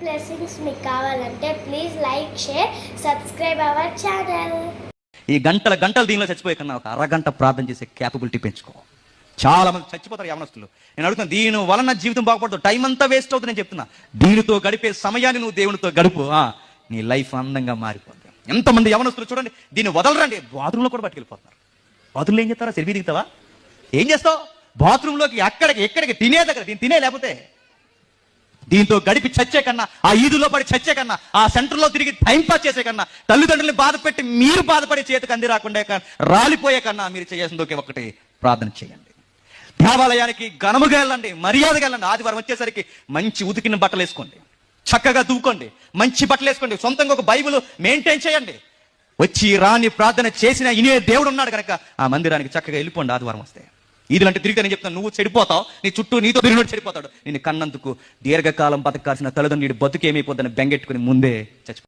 Blessings మీకు కావాలంటే please like share subscribe our channel. ఈ గంటల గంటలు దీనిలో చచ్చిపోయే కన్నా ఒక అరగంట ప్రార్థన చేసే క్యాపబిలిటీ పెంచుకో. చాలా మంది చచ్చిపోతారు యవనస్తులు. నేను అడుగుతున్నా, దీని వలన జీవితం బాగుపడుతుంది, టైం అంతా వేస్ట్ అవుతుంది. నేను చెప్తున్నా, దీనితో గడిపే సమయాన్ని నువ్వు దేవునితో గడుపు, నీ లైఫ్ అందంగా మారిపోతుంది. ఎంతమంది యవనస్తులు చూడండి, దీన్ని వదలరండి, బాత్రూంలో కూడా పట్టుకెళ్ళిపోతున్నారు. బాత్రూంలో ఏం చేస్తారా? సెల్ఫీ దిగుతావా? ఏం చేస్తావు? బాత్రూంలోకి ఎక్కడికి తినే దగ్గర దీన్ని తినే, లేకపోతే దీంతో గడిపి చచ్చే కన్నా, ఆ ఈదులో పడి చచ్చే కన్నా, ఆ సెంటర్లో తిరిగి టైం పాస్ చేసే కన్నా, తల్లిదండ్రుల్ని బాధ పెట్టి మీరు బాధపడి చేతికి అంది రాకుండా రాలిపోయే కన్నా మీరు చేయాల్సింది ఒకే ఒకటి, ప్రార్థన చేయండి. దేవాలయానికి ఘనముగా వెళ్ళండి, మర్యాదగా వెళ్ళండి. ఆదివారం వచ్చేసరికి మంచి ఉతికిన బట్టలు వేసుకోండి, చక్కగా దూకోండి, మంచి బట్టలు వేసుకోండి, సొంతంగా ఒక బైబిల్ మెయింటైన్ చేయండి. వచ్చి రాని ప్రార్థన చేసిన ఇనే దేవుడు ఉన్నాడు కనుక ఆ మందిరానికి చక్కగా వెళ్ళిపోండి. ఆదివారం వస్తే ఇదిలంటే తిరిగి నేను చెప్తాను, నువ్వు చెడిపోతావు, నీ చుట్టూ నీతో తిరిగినట్టు చెడిపోతాడు. నేను కన్నందుకు దీర్ఘకాలం బతకాల్సిన తల్లిదండ్రులు బతుకు ఏమైపోద్దని బెంగెట్టుకుని ముందే చచ్చిపో.